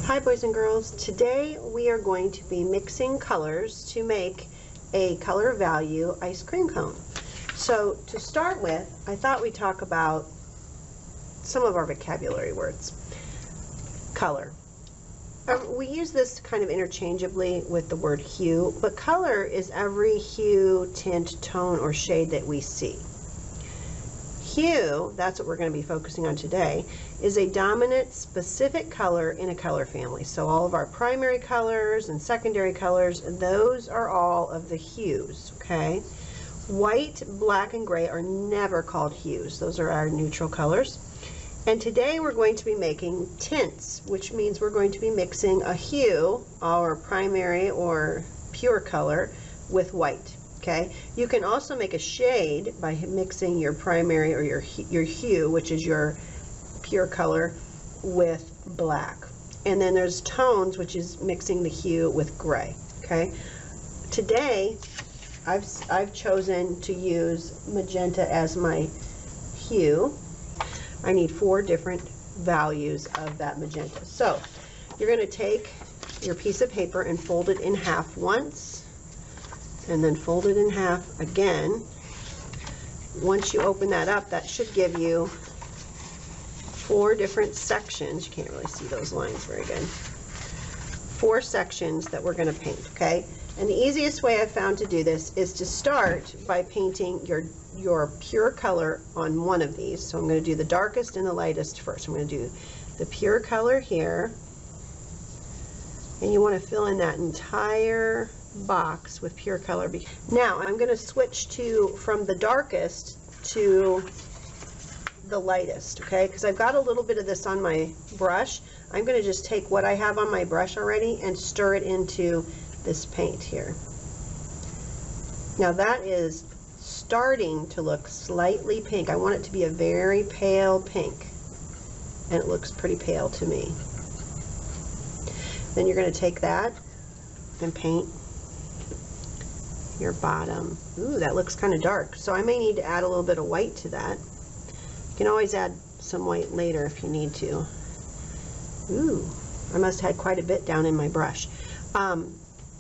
Hi boys and girls, today we are going to be mixing colors to make a color value ice cream cone. So to start with, I thought we'd talk about some of our vocabulary words. Color. We use this kind of interchangeably with the word hue, but color is every hue, tint, tone, or shade that we see. Hue, that's what we're going to be focusing on today, is a dominant specific color in a color family. So all of our primary colors and secondary colors, those are all of the hues, okay? White, black, and gray are never called hues. Those are our neutral colors. And today we're going to be making tints, which means we're going to be mixing a hue, our primary or pure color, with white. Okay. You can also make a shade by mixing your primary or your hue, which is your pure color, with black. And then there's tones, which is mixing the hue with gray. Okay. Today, I've chosen to use magenta as my hue. I need 4 different values of that magenta. So you're going to take your piece of paper and fold it in half once, and then fold it in half again. Once you open that up, that should give you 4 different sections. You can't really see those lines very good. 4 sections that we're going to paint, okay? And the easiest way I've found to do this is to start by painting your pure color on one of these. So I'm going to do the darkest and the lightest first. I'm going to do the pure color here. And you want to fill in that entire box with pure color. Now I'm going to switch from the darkest to the lightest, okay? Because I've got a little bit of this on my brush. I'm going to just take what I have on my brush already and stir it into this paint here. Now that is starting to look slightly pink. I want it to be a very pale pink, and it looks pretty pale to me. Then you're going to take that and paint your bottom. Ooh, that looks kind of dark. So I may need to add a little bit of white to that. You can always add some white later if you need to. Ooh, I must have had quite a bit down in my brush.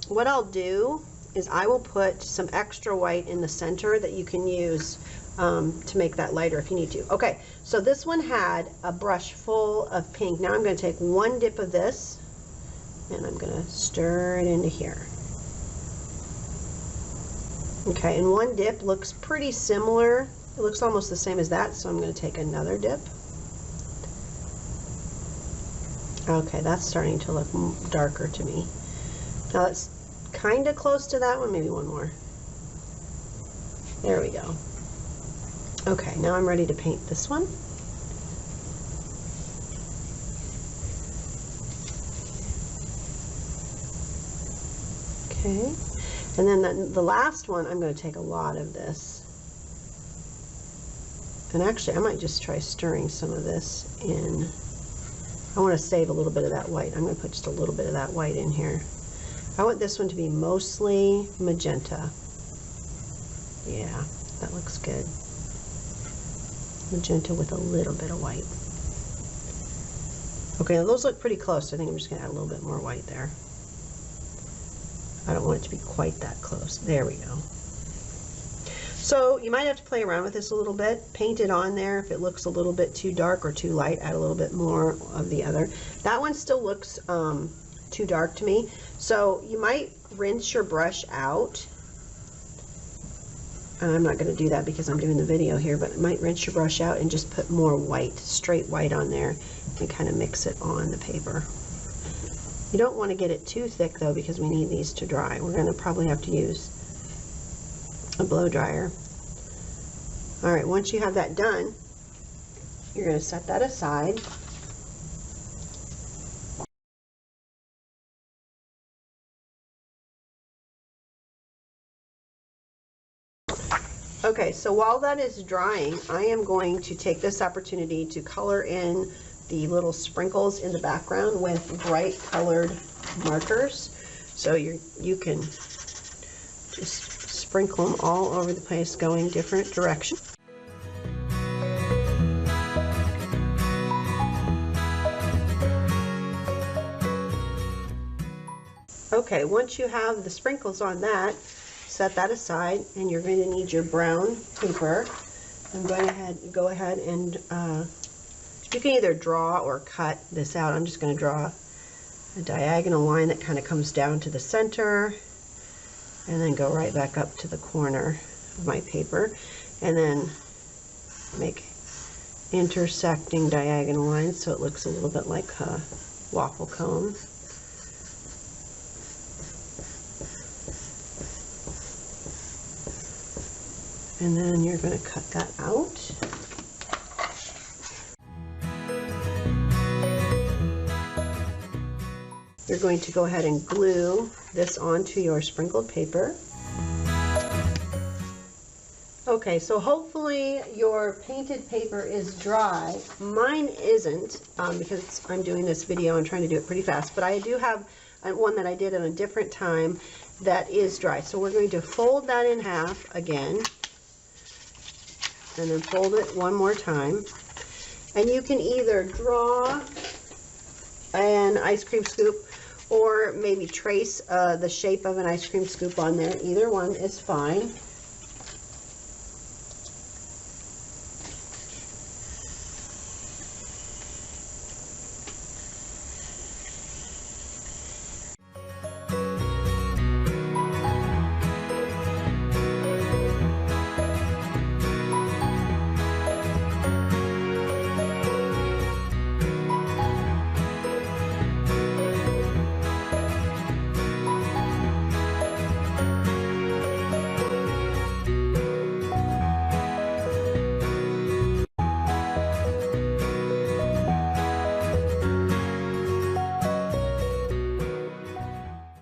What I'll do is I will put some extra white in the center that you can use to make that lighter if you need to. Okay, so this one had a brush full of pink. Now I'm going to take 1 dip of this and I'm going to stir it into here. Okay, and 1 dip looks pretty similar. It looks almost the same as that, so I'm going to take another dip. Okay, that's starting to look darker to me. Now it's kind of close to that one, maybe 1 more. There we go. Okay, now I'm ready to paint this one. Okay. And then the last one, I'm going to take a lot of this. And actually, I might just try stirring some of this in. I want to save a little bit of that white. I'm going to put just a little bit of that white in here. I want this one to be mostly magenta. Yeah, that looks good. Magenta with a little bit of white. Okay, now those look pretty close. So I think I'm just going to add a little bit more white there. I don't want it to be quite that close. There we go. So you might have to play around with this a little bit. Paint it on there. If it looks a little bit too dark or too light, add a little bit more of the other. That one still looks too dark to me. So you might rinse your brush out. And I'm not going to do that because I'm doing the video here, but you might rinse your brush out and just put more white, straight white on there and kind of mix it on the paper. You don't want to get it too thick though because we need these to dry. We're going to probably have to use a blow dryer. Alright, once you have that done, you're going to set that aside. Okay, so while that is drying, I am going to take this opportunity to color in the little sprinkles in the background with bright colored markers. So you can just sprinkle them all over the place, going different directions. Okay, once you have the sprinkles on that, set that aside, and you're going to need your brown paper. I'm going to go ahead and you can either draw or cut this out. I'm just going to draw a diagonal line that kind of comes down to the center and then go right back up to the corner of my paper, and then make intersecting diagonal lines so it looks a little bit like a waffle cone. And then you're going to cut that out. You're going to go ahead and glue this onto your sprinkled paper. Okay, so hopefully your painted paper is dry. Mine isn't, because I'm doing this video and trying to do it pretty fast, but I do have one that I did at a different time that is dry. So we're going to fold that in half again, and then fold it one more time. And you can either draw an ice cream scoop or maybe trace the shape of an ice cream scoop on there. Either one is fine.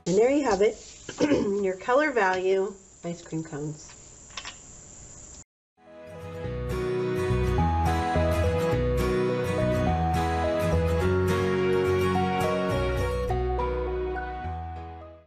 And there you have it, your color value ice cream cones.